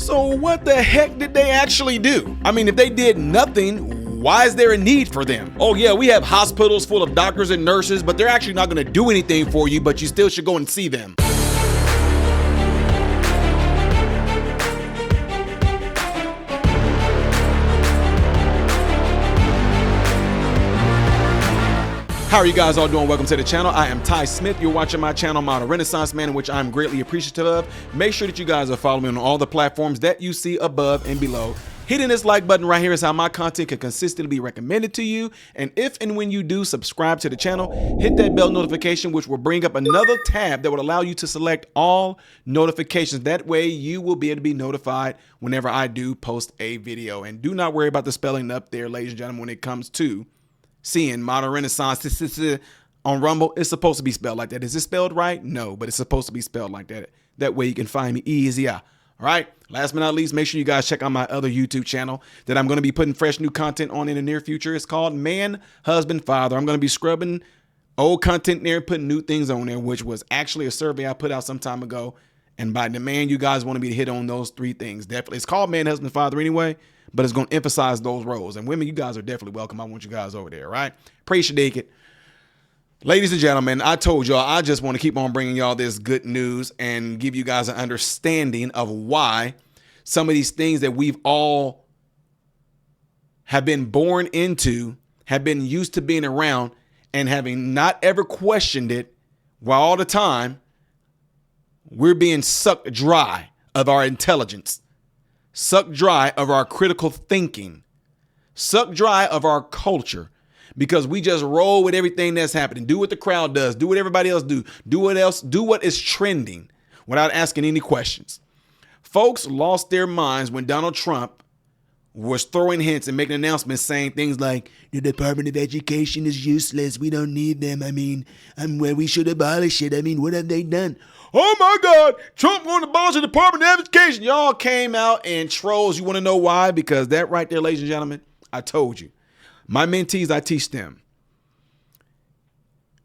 So what the heck did they actually do? I mean, if they did nothing, why is there a need for them? Oh yeah, we have hospitals full of doctors and nurses, but they're actually not going to do anything for you, but you still should go and see them. How are you guys all doing? Welcome to the channel. I am Ty Smith. You're watching my channel, Modern Renaissance Man, which I'm greatly appreciative of. Make sure that you guys are following me on all the platforms that you see above and below. Hitting this like button right here is how my content can consistently be recommended to you. And if and when you do subscribe to the channel, hit that bell notification, which will bring up another tab that will allow you to select all notifications. That way you will be able to be notified whenever I do post a video. And do not worry about the spelling up there, ladies and gentlemen, when it comes to seeing Modern Renaissance on Rumble. It's supposed to be spelled like that. Is it spelled right? No, but it's supposed to be spelled like that. That way you can find me easier. All right. Last but not least, make sure you guys check out my other YouTube channel that I'm going to be putting fresh new content on in the near future. It's called Man, Husband, Father. I'm going to be scrubbing old content there and putting new things on there, which was actually a survey I put out some time ago. And by demand, you guys want me to hit on those three things. Definitely. It's called Man, Husband, Father anyway, but it's going to emphasize those roles. And women, you guys are definitely welcome. I want you guys over there, right? Praise you, it. Ladies and gentlemen, I told y'all I just want to keep on bringing y'all this good news and give you guys an understanding of why some of these things that we've all have been born into, have been used to being around, and having not ever questioned it, while all the time we're being sucked dry of our intelligence, sucked dry of our critical thinking, sucked dry of our culture, because we just roll with everything that's happening. Do what the crowd does. Do what everybody else do. Do what is trending without asking any questions. Folks lost their minds when Donald Trump was throwing hints and making announcements saying things like, the Department of Education is useless. We don't need them. I mean, we should abolish it. I mean, what have they done? Oh my God, Trump going to abolish the Department of Education. Y'all came out and trolls. You want to know why? Because that right there, ladies and gentlemen, I told you. My mentees, I teach them,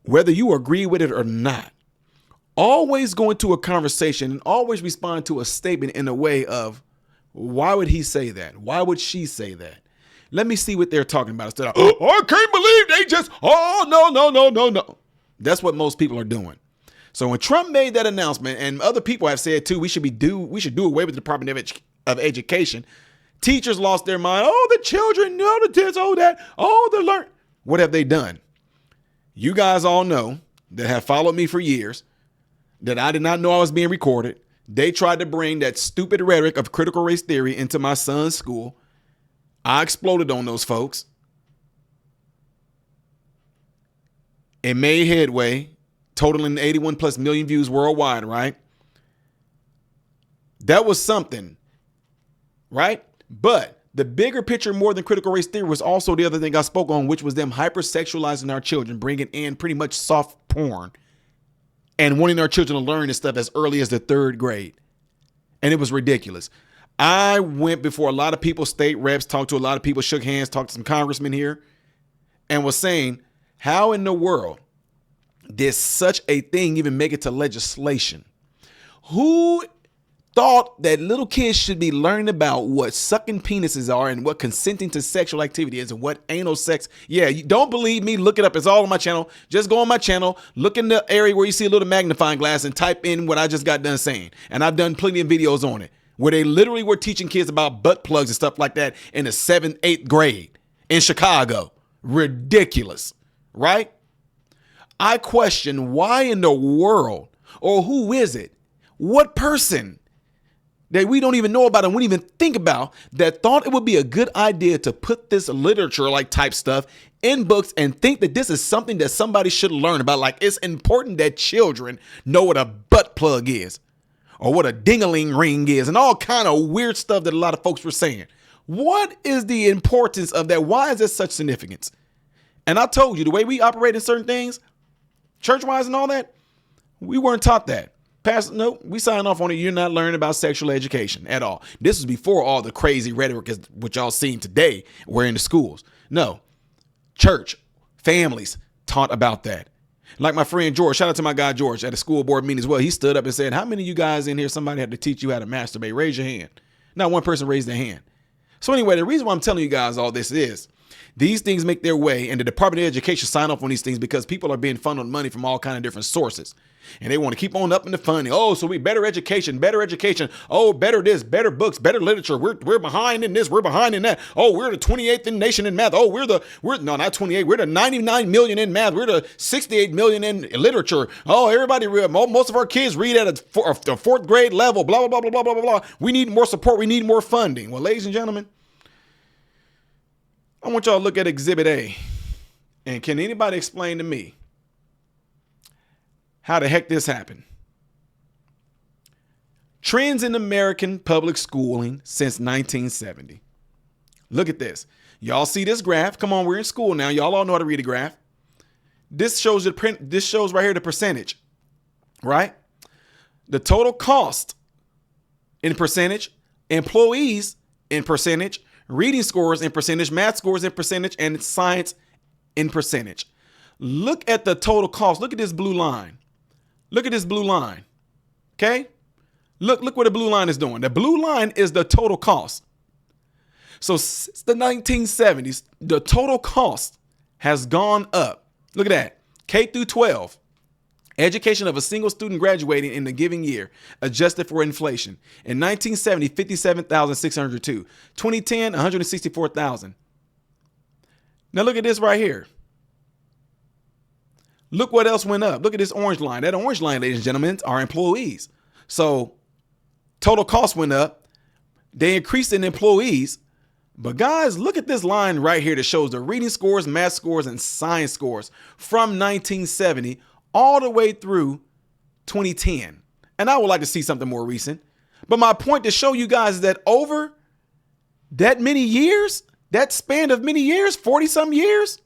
whether you agree with it or not, always go into a conversation and always respond to a statement in a way of, why would he say that? Why would she say that? Let me see what they're talking about instead of, oh, I can't believe they just, oh, no. That's what most people are doing. So when Trump made that announcement, and other people have said too, we should do away with the Department of Education. Teachers lost their mind. Oh, the children, no, the this, oh, that, oh, the learn. What have they done? You guys all know that have followed me for years that I did not know I was being recorded. They tried to bring that stupid rhetoric of critical race theory into my son's school. I exploded on those folks. It made headway, totaling 81 plus million views worldwide, right? That was something, right? But the bigger picture, more than critical race theory, was also the other thing I spoke on, which was them hypersexualizing our children, bringing in pretty much soft porn and wanting our children to learn this stuff as early as the third grade. And it was ridiculous. I went before a lot of people, state reps, talked to a lot of people, shook hands, talked to some congressmen here, and was saying, how in the world did such a thing even make it to legislation? Who thought that little kids should be learning about what sucking penises are and what consenting to sexual activity is and what anal sex? Yeah, you don't believe me? Look it up. It's all on my channel. Just go on my channel, look in the area where you see a little magnifying glass and type in what I just got done saying. And I've done plenty of videos on it where they literally were teaching kids about butt plugs and stuff like that in the 7th, 8th grade in Chicago. Ridiculous, right? I question, why in the world, or who is it? What person that we don't even know about and wouldn't even think about that thought it would be a good idea to put this literature like type stuff in books and think that this is something that somebody should learn about? Like, it's important that children know what a butt plug is or what a ding-a-ling ring is and all kind of weird stuff that a lot of folks were saying. What is the importance of that? Why is there such significance? And I told you, the way we operate in certain things, church-wise and all that, we weren't taught that. Pastor, no, we sign off on it. You're not learning about sexual education at all. This was before all the crazy rhetoric is what y'all seeing today. We're in the schools. No, church, families taught about that. Like my friend George, shout out to my guy George at a school board meeting as well. He stood up and said, how many of you guys in here, somebody had to teach you how to masturbate? Raise your hand. Not one person raised their hand. So anyway, the reason why I'm telling you guys all this is these things make their way, and the Department of Education sign off on these things because people are being funneled money from all kind of different sources. And they want to keep on up in the funding. Oh, so we better education. Oh, better this, better books, better literature. We're behind in this. We're behind in that. Oh, we're the 28th in nation in math. Oh, we're no, not 28. We're the 99 million in math. We're the 68 million in literature. Oh, everybody, most of our kids read at a fourth grade level. Blah, blah, blah, blah, blah, blah, blah. We need more support. We need more funding. Well, ladies and gentlemen, I want y'all to look at Exhibit A. And can anybody explain to me how the heck this happened? Trends in American public schooling since 1970. Look at this. Y'all see this graph? Come on, we're in school now. Y'all all know how to read a graph. This shows right here the percentage, right? The total cost in percentage, employees in percentage, reading scores in percentage, math scores in percentage, and science in percentage. Look at the total cost. Look at this blue line. Look at this blue line. Okay? Look what the blue line is doing. The blue line is the total cost. So since the 1970s, the total cost has gone up. Look at that. K through 12. Education of a single student graduating in the given year, adjusted for inflation. In 1970, 57,602. 2010, 164,000. Now look at this right here. Look what else went up. Look at this orange line. That orange line, ladies and gentlemen, are employees. So total cost went up. They increased in employees. But guys, look at this line right here that shows the reading scores, math scores, and science scores from 1970 all the way through 2010. And I would like to see something more recent. But my point to show you guys is that over that many years, that span of many years, 40 some years,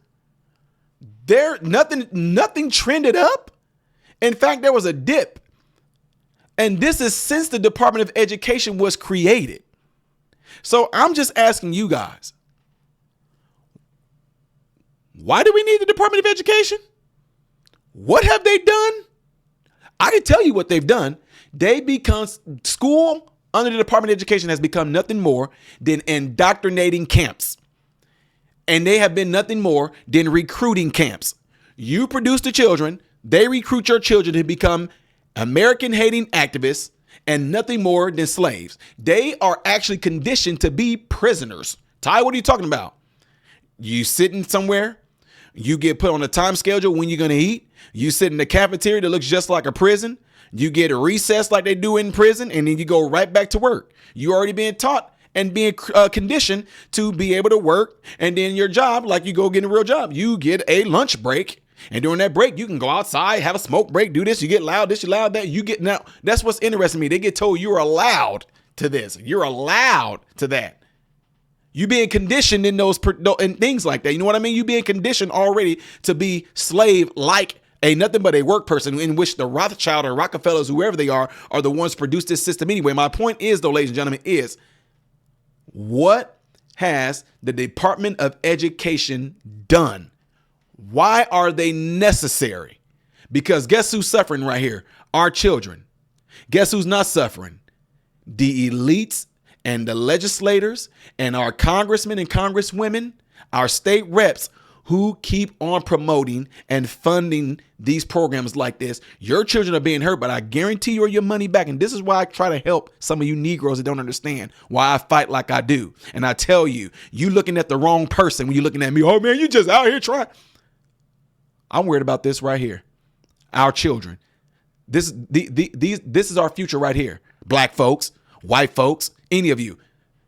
nothing trended up. In fact, there was a dip. And this is since the Department of Education was created. So I'm just asking you guys, why do we need the Department of Education? What have they done? I can tell you what they've done. School under the Department of Education has become nothing more than indoctrinating camps. And they have been nothing more than recruiting camps. You produce the children, they recruit your children to become American-hating activists and nothing more than slaves. They are actually conditioned to be prisoners. Ty, what are you talking about? You sitting somewhere, you get put on a time schedule when you're going to eat. You sit in the cafeteria that looks just like a prison. You get a recess like they do in prison, and then you go right back to work. You already being taught and being conditioned to be able to work. And then your job, like you go get a real job, you get a lunch break. And during that break, you can go outside, have a smoke break, do this, you get loud, this, you loud, that. You get, now, that's what's interesting to me. They get told you're allowed to this. You're allowed to that. You being conditioned in those and things like that. You know what I mean? You being conditioned already to be slave like a nothing but a work person, in which the Rothschild or Rockefellers, whoever they are the ones who produce this system anyway. My point is, though, ladies and gentlemen, is what has the Department of Education done? Why are they necessary? Because guess who's suffering right here? Our children. Guess who's not suffering? The elites and the legislators and our congressmen and congresswomen, our state reps who keep on promoting and funding these programs like this. Your children are being hurt, but I guarantee you your money back. And this is why I try to help some of you Negroes that don't understand why I fight like I do. And I tell you, you looking at the wrong person when you're looking at me. Oh man, you just out here trying. I'm worried about this right here. Our children. This is our future right here. Black folks, white folks, any of you.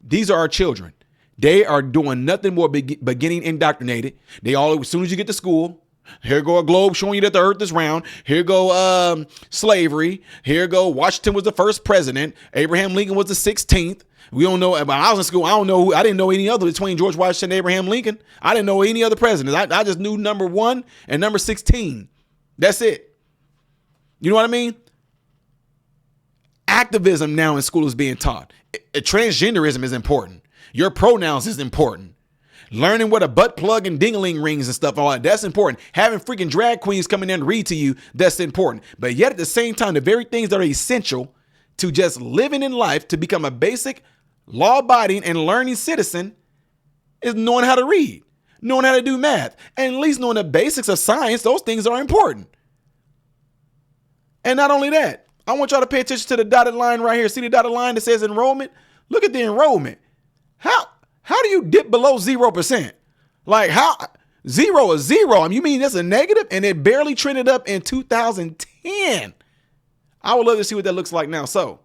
These are our children. They are doing nothing more but getting indoctrinated. They all, as soon as you get to school, here go a globe showing you that the earth is round. Here go slavery. Here go Washington was the first president. Abraham Lincoln was the 16th. We don't know. When I was in school, I didn't know any other between George Washington and Abraham Lincoln. I didn't know any other presidents. I just knew number 1 and number 16. That's it. You know what I mean? Activism now in school is being taught. Transgenderism is important. Your pronouns is important. Learning what a butt plug and ding-a-ling rings and stuff, all that, that's important. Having freaking drag queens coming in and read to you, that's important. But yet at the same time, the very things that are essential to just living in life, to become a basic law-abiding and learning citizen is knowing how to read, knowing how to do math, and at least knowing the basics of science. Those things are important. And not only that, I want y'all to pay attention to the dotted line right here. See the dotted line that says enrollment? Look at the enrollment. How do you dip below 0%? Like how 0 is 0. I mean, you mean that's a negative? And it barely trended up in 2010. I would love to see what that looks like now. So,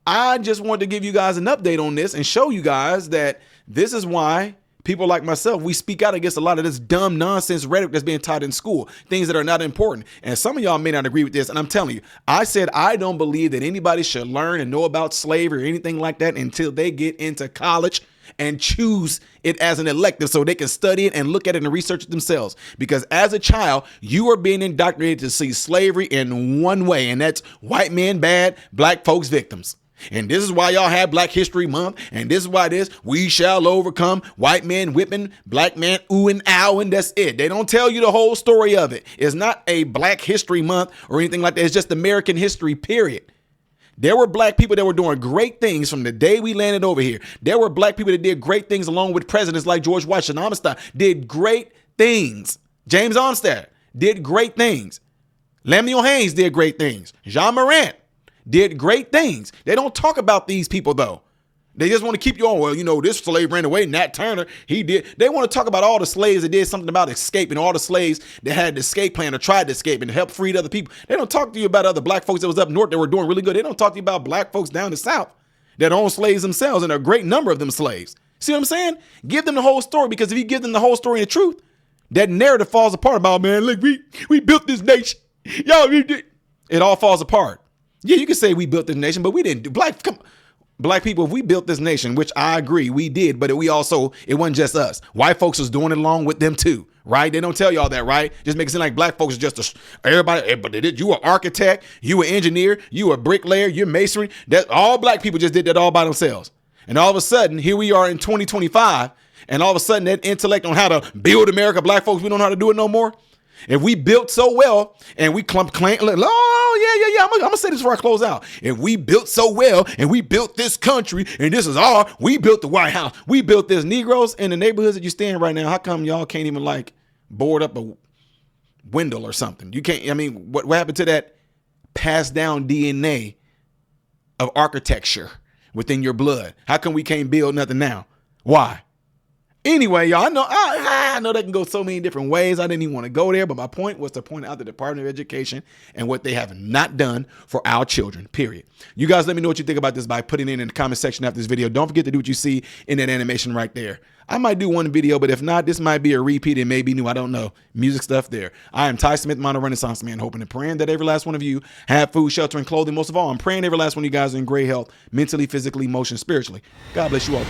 I just wanted to give you guys an update on this and show you guys that this is why people like myself, we speak out against a lot of this dumb nonsense rhetoric that's being taught in school, things that are not important. And some of y'all may not agree with this. And I'm telling you, I said I don't believe that anybody should learn and know about slavery or anything like that until they get into college and choose it as an elective so they can study it and look at it and research it themselves. Because as a child, you are being indoctrinated to see slavery in one way, and that's white men bad, black folks victims. And this is why y'all have Black History Month. And this is why we shall overcome, white men whipping, black man ooh and ow, and that's it. They don't tell you the whole story of it. It's not a Black History Month or anything like that. It's just American history, period. There were black people that were doing great things from the day we landed over here. There were black people that did great things along with presidents like George Washington. Amistad did great things. James Armstead did great things. Lemuel Haynes did great things. Jean Morant did great things. They don't talk about these people, though. They just want to keep you on. Well, you know, this slave ran away. Nat Turner, he did. They want to talk about all the slaves that did something about escaping, all the slaves that had the escape plan or tried to escape and help free other people. They don't talk to you about other black folks that was up north that were doing really good. They don't talk to you about black folks down the south that own slaves themselves, and a great number of them slaves. See what I'm saying? Give them the whole story, because if you give them the whole story and the truth, that narrative falls apart about, man, look, we built this nation. Y'all, it all falls apart. Yeah, you can say we built this nation, but we didn't do. Black people, if we built this nation, which I agree we did, but it wasn't just us. White folks was doing it along with them too, right? They don't tell y'all that, right? Just make it seem like black folks is just everybody. But you were architect, you were engineer, you were bricklayer, you're masonry. That all black people just did that all by themselves. And all of a sudden, here we are in 2025, and all of a sudden that intellect on how to build America, black folks, we don't know how to do it no more. If we built so well and we claim, oh, yeah, I'm going to say this before I close out. If we built so well and we built this country and this is we built the White House, we built this. Negroes in the neighborhoods that you stay in right now, how come y'all can't even like board up a window or something? You can't, I mean, what happened to that passed down DNA of architecture within your blood? How come we can't build nothing now? Why? Anyway, y'all, I know that can go so many different ways. I didn't even want to go there, but my point was to point out the Department of Education and what they have not done for our children, period. You guys let me know what you think about this by putting it in the comment section after this video. Don't forget to do what you see in that animation right there. I might do one video, but if not, this might be a repeat. It may be new. I don't know. Music stuff there. I am Ty Smith, Modern Renaissance Man, hoping and praying that every last one of you have food, shelter, and clothing. Most of all, I'm praying every last one of you guys are in great health, mentally, physically, emotionally, spiritually. God bless you all.